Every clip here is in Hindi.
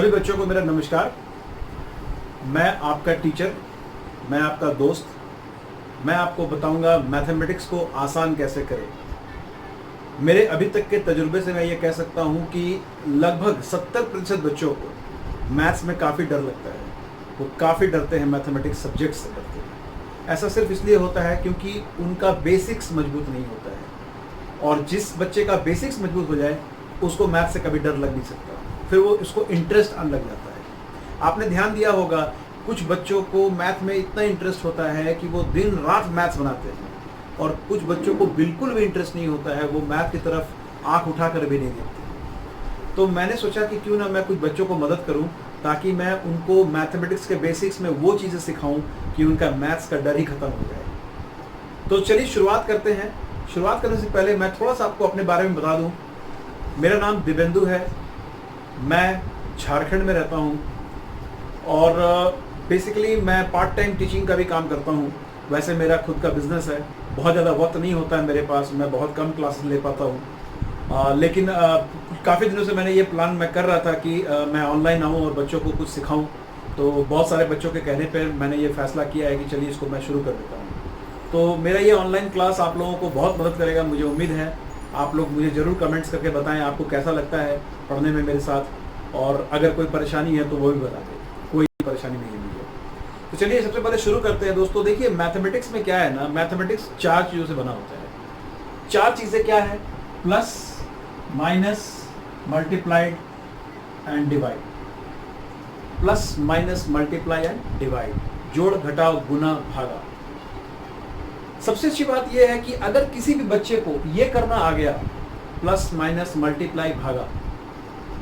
सभी बच्चों को मेरा नमस्कार। मैं आपका टीचर, मैं आपका दोस्त। मैं आपको बताऊंगा मैथमेटिक्स को आसान कैसे करें। मेरे अभी तक के तजुर्बे से मैं ये कह सकता हूँ कि लगभग 70% बच्चों को मैथ्स में काफ़ी डर लगता है। वो काफ़ी डरते हैं, मैथमेटिक्स सब्जेक्ट से डरते हैं। ऐसा सिर्फ इसलिए होता है क्योंकि उनका बेसिक्स मजबूत नहीं होता है, और जिस बच्चे का बेसिक्स मजबूत हो जाए उसको मैथ से कभी डर लग नहीं सकता, फिर वो इसको इंटरेस्ट आने लग जाता है। आपने ध्यान दिया होगा, कुछ बच्चों को मैथ में इतना इंटरेस्ट होता है कि वो दिन रात मैथ्स बनाते हैं, और कुछ बच्चों को बिल्कुल भी इंटरेस्ट नहीं होता है, वो मैथ की तरफ आंख उठाकर भी नहीं देखते। तो मैंने सोचा कि क्यों ना मैं कुछ बच्चों को मदद करूं, ताकि मैं उनको मैथमेटिक्स के बेसिक्स में वो चीज़ें सिखाऊं कि उनका मैथ्स का डर ही खत्म हो जाए। तो चलिए शुरुआत करते हैं। शुरुआत करने से पहले मैं थोड़ा सा आपको अपने बारे में बता दूं। मेरा नाम दिव्येंदु है, मैं झारखंड में रहता हूं, और बेसिकली मैं पार्ट टाइम टीचिंग का भी काम करता हूं। वैसे मेरा खुद का बिजनेस है, बहुत ज़्यादा वक्त नहीं होता है मेरे पास, मैं बहुत कम क्लासेस ले पाता हूं। लेकिन काफ़ी दिनों से मैंने ये प्लान मैं कर रहा था कि मैं ऑनलाइन आऊं और बच्चों को कुछ सिखाऊं। तो बहुत सारे बच्चों के कहने पर मैंने ये फैसला किया है कि चलिए इसको मैं शुरू कर देता हूँ। तो मेरा ये ऑनलाइन क्लास आप लोगों को बहुत मदद करेगा, मुझे उम्मीद है। आप लोग मुझे ज़रूर कमेंट्स करके बताएं आपको कैसा लगता है पढ़ने में मेरे साथ, और अगर कोई परेशानी है तो वो भी बता दें। कोई परेशानी नहीं है मुझे। तो चलिए सबसे पहले शुरू करते हैं दोस्तों। देखिए मैथमेटिक्स में क्या है ना, मैथमेटिक्स 4 चीज़ों से बना होता है। 4 चीज़ें क्या है? Plus, minus, multiplied and divide. Plus, minus, multiply and divide, जोड़, घटाव, गुना, भागा। सबसे अच्छी बात यह है कि अगर किसी भी बच्चे को ये करना आ गया, प्लस, माइनस, मल्टीप्लाई, भागा,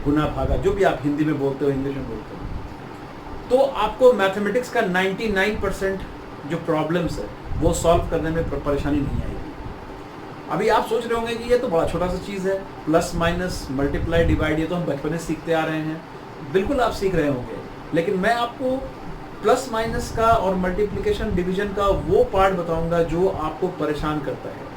गुना, भागा, जो भी आप हिंदी में बोलते हो, इंग्लिश में बोलते हो, तो आपको मैथमेटिक्स का 99% जो प्रॉब्लम्स है वो सॉल्व करने में परेशानी नहीं आएगी। अभी आप सोच रहे होंगे कि ये तो बड़ा छोटा सा चीज़ है, प्लस, माइनस, मल्टीप्लाई, डिवाइड, ये तो हम बचपन से सीखते आ रहे हैं। बिल्कुल आप सीख रहे होंगे, लेकिन मैं आपको प्लस माइनस का और मल्टीप्लिकेशन डिवीजन का वो पार्ट बताऊंगा जो आपको परेशान करता है।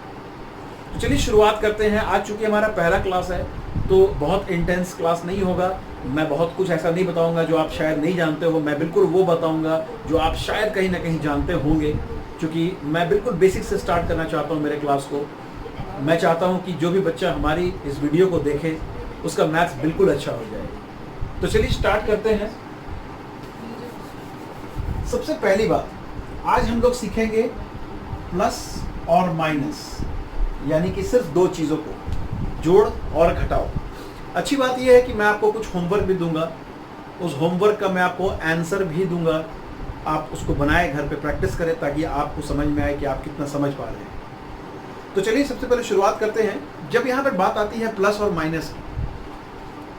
तो चलिए शुरुआत करते हैं। आज चूंकि हमारा पहला क्लास है तो बहुत इंटेंस क्लास नहीं होगा। मैं बहुत कुछ ऐसा नहीं बताऊंगा जो आप शायद नहीं जानते हो। मैं बिल्कुल वो बताऊंगा जो आप शायद कहीं ना कहीं जानते होंगे, क्योंकि मैं बिल्कुल बेसिक से स्टार्ट करना चाहता हूँ मेरे क्लास को। मैं चाहता हूँ कि जो भी बच्चा हमारी इस वीडियो को देखे उसका मैथ्स बिल्कुल अच्छा हो जाए। तो चलिए स्टार्ट करते हैं। सबसे पहली बात, आज हम लोग सीखेंगे प्लस और माइनस, यानी कि सिर्फ 2 चीज़ों को, जोड़ और घटाव। अच्छी बात यह है कि मैं आपको कुछ होमवर्क भी दूंगा, उस होमवर्क का मैं आपको आंसर भी दूंगा। आप उसको बनाए, घर पे प्रैक्टिस करें, ताकि आपको समझ में आए कि आप कितना समझ पा रहे हैं। तो चलिए सबसे पहले शुरुआत करते हैं। जब यहाँ पर बात आती है प्लस और माइनस की,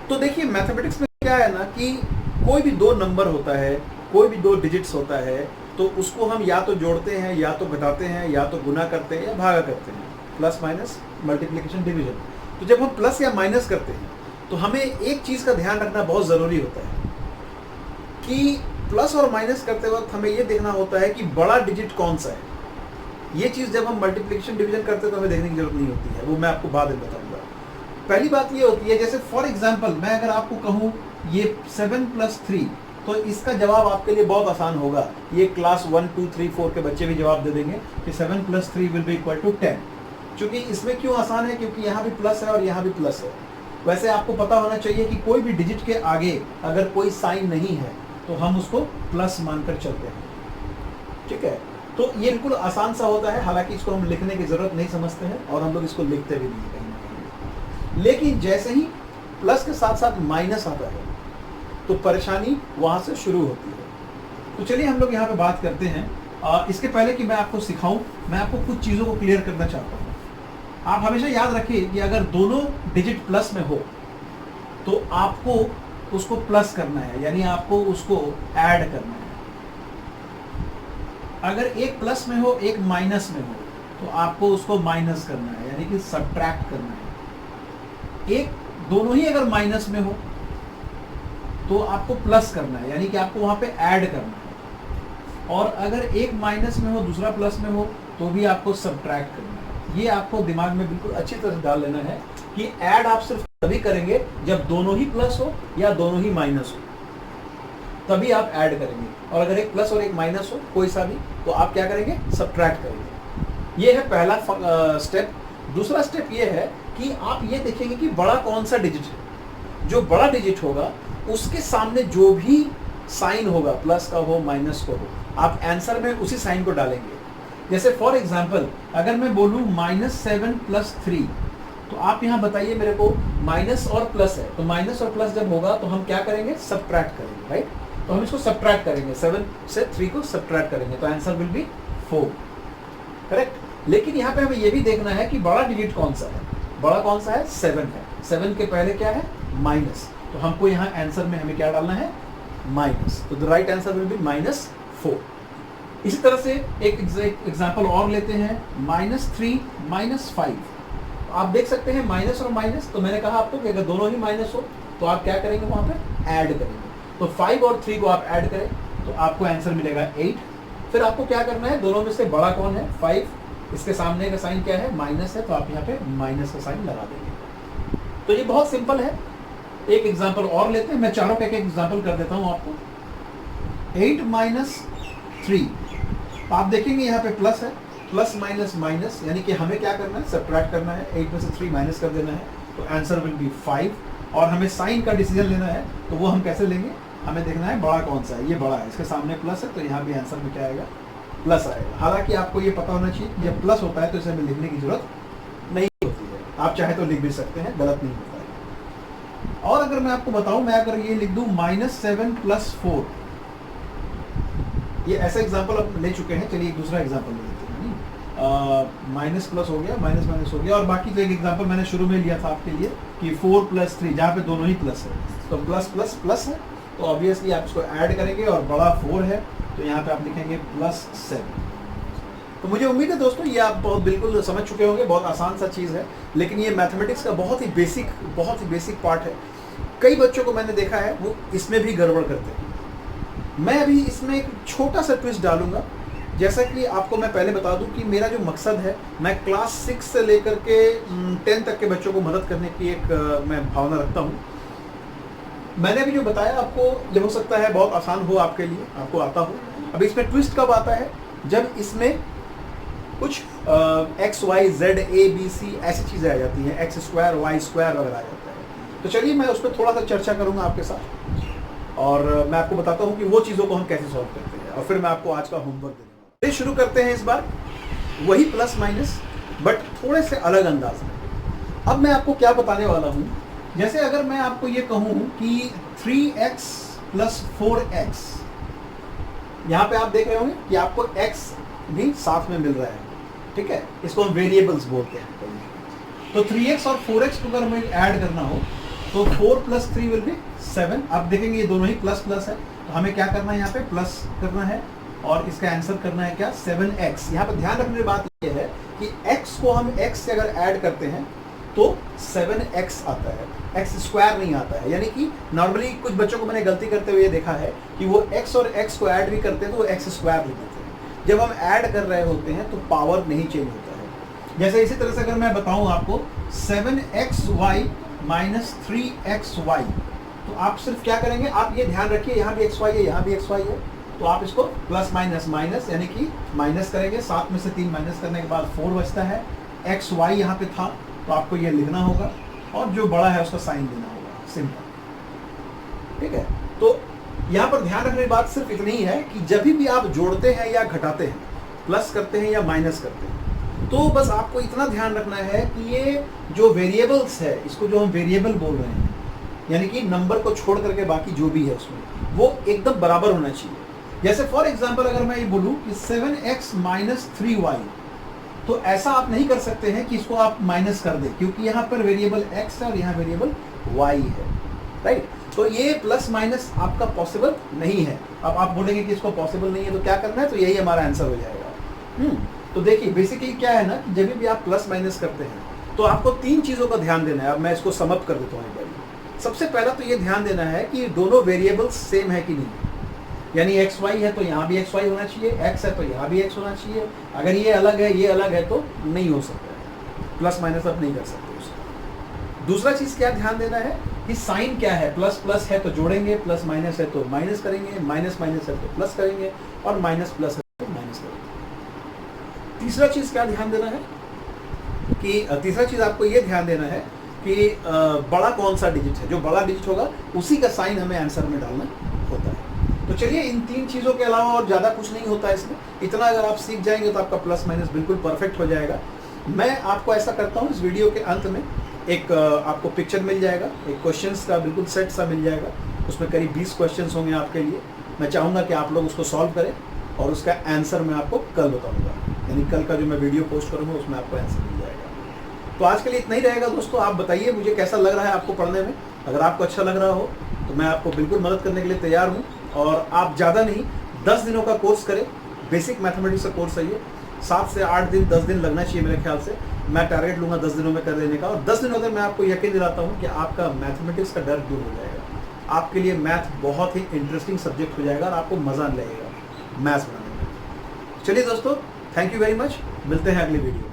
तो देखिए मैथमेटिक्स में क्या है ना कि कोई भी 2 नंबर होता है, कोई भी 2 डिजिट्स होता है, तो उसको हम या तो जोड़ते हैं, या तो घटाते हैं, या तो गुना करते हैं, या भागा करते हैं। Plus, minus, multiplication, division. तो जब हम प्लस या माइनस करते हैं तो हमें एक चीज़ का ध्यान रखना बहुत ज़रूरी होता है कि प्लस और माइनस करते वक्त हमें ये देखना होता है कि बड़ा डिजिट कौन सा है। ये चीज़ जब हम मल्टीप्लिकेशन डिवीजन करते हैं तो हमें देखने की जरूरत नहीं होती है, वो मैं आपको बाद में बताऊँगा। पहली बात ये होती है, जैसे फॉर एग्जाम्पल मैं अगर आपको कहूँ ये 7 + 3, तो इसका जवाब आपके लिए बहुत आसान होगा। ये क्लास 1, 2, 3, 4 के बच्चे भी जवाब दे देंगे कि 7 + 3 विल बी इक्वल टू 10। क्योंकि इसमें क्यों आसान है? क्योंकि यहाँ भी प्लस है और यहाँ भी प्लस है। वैसे आपको पता होना चाहिए कि कोई भी डिजिट के आगे अगर कोई साइन नहीं है तो हम उसको प्लस मानकर चलते हैं, ठीक है। तो ये बिल्कुल आसान सा होता है, हालांकि इसको हम लिखने की जरूरत नहीं समझते हैं, और हम लोग इसको लिखते भी नहीं कहीं ना कहीं। लेकिन जैसे ही प्लस के साथ साथ माइनस आता है तो परेशानी वहाँ से शुरू होती है। तो चलिए हम लोग यहाँ पे बात करते हैं। इसके पहले कि मैं आपको सिखाऊं, मैं आपको कुछ चीज़ों को क्लियर करना चाहता हूँ। आप हमेशा याद रखिए कि अगर दोनों डिजिट प्लस में हो तो आपको उसको प्लस करना है, यानी आपको उसको ऐड करना है। अगर एक प्लस में हो, एक माइनस में हो, तो आपको उसको माइनस करना है, यानी कि सब्ट्रैक्ट करना है। एक दोनों ही अगर माइनस में हो तो आपको प्लस करना है, यानी कि आपको वहां पे ऐड करना है। और अगर एक माइनस में हो, दूसरा प्लस में हो, तो भी आपको सब्ट्रैक्ट करना है। ये आपको दिमाग में बिल्कुल अच्छी तरह डाल लेना है कि ऐड आप सिर्फ तभी करेंगे जब दोनों ही प्लस हो या दोनों ही माइनस हो। तभी आप ऐड करेंगे। और अगर एक प्लस और एक माइनस हो कोई सा भी, तो आप क्या करेंगे, सब्ट्रैक्ट करेंगे। ये है पहला स्टेप। दूसरा स्टेप ये है कि आप ये देखेंगे कि बड़ा कौन सा डिजिट है। जो बड़ा डिजिट होगा उसके सामने जो भी साइन होगा, प्लस का हो माइनस का हो, आप आंसर में उसी साइन को डालेंगे। जैसे फॉर एग्जाम्पल अगर मैं बोलूँ -7 + 3, तो आप यहाँ बताइए मेरे को, माइनस और प्लस है, तो माइनस और प्लस जब होगा तो हम क्या करेंगे, सब्ट्रैक्ट करेंगे, राइट। तो हम इसको सब्ट्रैक्ट करेंगे, 7 से 3 को सब्ट्रैक्ट करेंगे, तो आंसर विल बी 4, करेक्ट। लेकिन यहाँ पे हमें ये भी देखना है कि बड़ा डिजिट कौन सा है। बड़ा कौन सा है, 7 है। 7 के पहले क्या है, माइनस, तो हमको यहाँ आंसर में हमें क्या डालना है, माइनस। तो the right answer will be -4। इसी तरह से एक एग्जाम्पल और लेते हैं, -3 - 5। आप देख सकते हैं माइनस और माइनस, तो मैंने कहा आपको कि अगर दोनों ही माइनस हो तो आप क्या करेंगे, वहाँ पे ऐड करेंगे। तो 5 और 3 को आप ऐड करें तो आपको आंसर मिलेगा 8। फिर आपको क्या करना है, दोनों में से बड़ा कौन है, 5, इसके सामने का साइन क्या है, माइनस है, तो आप यहाँ पे माइनस का साइन लगा देंगे। तो ये बहुत सिंपल है। एक एग्जाम्पल और लेते हैं, मैं चारों का एक एग्जाम्पल कर देता हूँ आपको। 8 - 3, आप देखेंगे यहाँ पे प्लस है, प्लस माइनस माइनस, यानी कि हमें क्या करना है, सब्ट्रैक्ट करना है। 8 में से 3 माइनस कर देना है, तो आंसर विल बी 5। और हमें साइन का डिसीजन लेना है, तो वो हम कैसे लेंगे, हमें देखना है बड़ा कौन सा है। ये बड़ा है, इसके सामने प्लस है, तो यहाँ भी आंसर में क्या आएगा, प्लस आएगा। हालांकि आपको ये पता होना चाहिए कि जब प्लस होता है तो इसे हमें लिखने की जरूरत नहीं होती है। आप चाहे तो लिख भी सकते हैं, गलत नहीं होता है। और अगर मैं आपको बताऊं, मैं अगर ये लिख दूं -7 + 4, ये ऐसा एग्जाम्पल अब ले चुके हैं। चलिए एक दूसरा एग्जाम्पल ले लेते हैं। माइनस प्लस हो गया, माइनस माइनस हो गया, और बाकी तो एक एग्जाम्पल मैंने शुरू में लिया था आपके लिए कि 4 + 3, जहाँ पे दोनों ही प्लस है, तो प्लस प्लस प्लस है, तो ऑब्वियसली आप इसको ऐड करेंगे, और बड़ा 4 है तो यहाँ पे आप लिखेंगे +7। तो मुझे उम्मीद है दोस्तों ये आप बहुत बिल्कुल समझ चुके होंगे। बहुत आसान सा चीज़ है, लेकिन ये मैथमेटिक्स का बहुत ही बेसिक पार्ट है। कई बच्चों को मैंने देखा है वो इसमें भी गड़बड़ करते हैं। मैं अभी इसमें एक छोटा सा ट्विस्ट डालूंगा। जैसा कि आपको मैं पहले बता दूं कि मेरा जो मकसद है, मैं क्लास 6 से लेकर के 10 तक के बच्चों को मदद करने की एक मैं भावना रखता हूं। मैंने अभी जो बताया आपको, ये हो सकता है बहुत आसान हो आपके लिए, आपको आता हो। अभी इसमें ट्विस्ट कब आता है, जब इसमें कुछ x, y, z, a, b, c ऐसी चीज़ें आ जाती हैं, x², y² वगैरह आ जाता है। तो चलिए मैं उस पर थोड़ा सा चर्चा करूँगा आपके साथ, और मैं आपको बताता हूँ कि वो चीज़ों को हम कैसे सॉल्व करते हैं, और फिर मैं आपको आज का होमवर्क दे दूँगा। शुरू करते हैं इस बार वही प्लस माइनस, बट थोड़े से अलग अंदाज में। अब मैं आपको क्या बताने वाला हूँ, जैसे अगर मैं आपको ये कहूँ कि 3x + 4x, यहाँ पे आप देख रहे होंगे कि आपको x भी साथ में मिल रहा है, ठीक है, इसको हम वेरिएबल्स बोलते हैं। तो 3x और 4x को अगर हमें ऐड करना हो तो 4 + 3 विल बी 7। आप देखेंगे ये दोनों ही प्लस प्लस है, तो हमें क्या करना है, यहाँ पे प्लस करना है, और इसका आंसर करना है क्या, 7x। यहाँ पे ध्यान रखने की बात ये है कि x को हम x से अगर ऐड करते हैं तो 7x आता है, x² नहीं आता है। यानी कि नॉर्मली कुछ बच्चों को मैंने गलती करते हुए देखा है कि वो x और x को ऐड भी करते हैं तो वो x² लिख देते हैं। जब हम ऐड कर रहे होते हैं तो पावर नहीं चेंज होता है। जैसे इसी तरह से अगर मैं बताऊं आपको 7xy - 3xy, तो आप सिर्फ क्या करेंगे, आप ये ध्यान रखिए यहाँ भी xy है, यहाँ भी xy है, तो आप इसको प्लस माइनस माइनस यानी कि माइनस करेंगे। 7 में से 3 माइनस करने के बाद 4 बचता है। xy यहाँ पे था तो आपको ये लिखना होगा, और जो बड़ा है उसका साइन देना होगा, सिंपल, ठीक है। तो यहाँ पर ध्यान रखने की बात सिर्फ इतनी ही है कि जब भी आप जोड़ते हैं या घटाते हैं, प्लस करते हैं या माइनस करते हैं, तो बस आपको इतना ध्यान रखना है कि ये जो वेरिएबल्स है, इसको जो हम वेरिएबल बोल रहे हैं, यानी कि नंबर को छोड़ करके बाकी जो भी है उसमें वो एकदम बराबर होना चाहिए। जैसे फॉर एग्जांपल अगर मैं ये बोलूँ कि 7x - 3y, तो ऐसा आप नहीं कर सकते हैं कि इसको आप माइनस कर दें, क्योंकि यहाँ पर वेरिएबल x है और यहाँ वेरिएबल y है, राइट। तो ये प्लस माइनस आपका पॉसिबल नहीं है। अब आप बोलेंगे कि इसको पॉसिबल नहीं है तो क्या करना है, तो यही हमारा आंसर हो जाएगा। तो देखिए बेसिकली क्या है ना, कि जब भी आप प्लस माइनस करते हैं तो आपको 3 चीज़ों का ध्यान देना है। अब मैं इसको सम अप कर देता हूँ एक बार। सबसे पहला तो ये ध्यान देना है कि दोनों वेरिएबल्स सेम है कि नहीं, यानी xy है तो यहाँ भी xy होना चाहिए, x है तो यहाँ भी x होना चाहिए। अगर ये अलग है, ये अलग है, तो नहीं हो सकता है, प्लस माइनस आप नहीं कर सकते उसका। दूसरा चीज क्या ध्यान देना है कि साइन क्या है, प्लस प्लस है तो जोड़ेंगे, प्लस माइनस है तो माइनस करेंगे, माइनस माइनस है तो प्लस करेंगे, और माइनस प्लस है तो माइनस करेंगे। तीसरा चीज क्या ध्यान देना है कि तीसरा चीज आपको ये ध्यान देना है कि बड़ा कौन सा डिजिट है, जो बड़ा डिजिट होगा उसी का साइन हमें आंसर में डालना होता है। तो चलिए, इन 3 चीज़ों के अलावा और ज़्यादा कुछ नहीं होता है इसमें। इतना अगर आप सीख जाएंगे तो आपका प्लस माइनस बिल्कुल परफेक्ट हो जाएगा। मैं आपको ऐसा करता हूँ, इस वीडियो के अंत में एक आपको पिक्चर मिल जाएगा, एक क्वेश्चंस का बिल्कुल सेट सा मिल जाएगा, उसमें करीब 20 क्वेश्चंस होंगे आपके लिए। मैं चाहूँगा कि आप लोग उसको सॉल्व करें और उसका आंसर मैं आपको कल बताऊँगा, यानी कल का जो मैं वीडियो पोस्ट करूँगा उसमें आपको आंसर मिल जाएगा। तो आज के लिए इतना ही रहेगा दोस्तों। आप बताइए मुझे कैसा लग रहा है आपको पढ़ने में। अगर आपको अच्छा लग रहा हो तो मैं आपको बिल्कुल मदद करने के लिए तैयार हूँ। और आप ज़्यादा नहीं, 10 दिनों का कोर्स करें, बेसिक मैथमेटिक्स का कोर्स है ये। 7 से 8 दिन, 10 दिन लगना चाहिए मेरे ख्याल से। मैं टारगेट लूँगा 10 दिनों में कर देने का, और 10 दिनों तक मैं आपको यकीन दिलाता हूँ कि आपका मैथमेटिक्स का डर दूर हो जाएगा। आपके लिए मैथ बहुत ही इंटरेस्टिंग सब्जेक्ट हो जाएगा और आपको मज़ा लगेगा मैथ्स बनाने में। चलिए दोस्तों, थैंक यू वेरी मच। मिलते हैं अगली वीडियो में।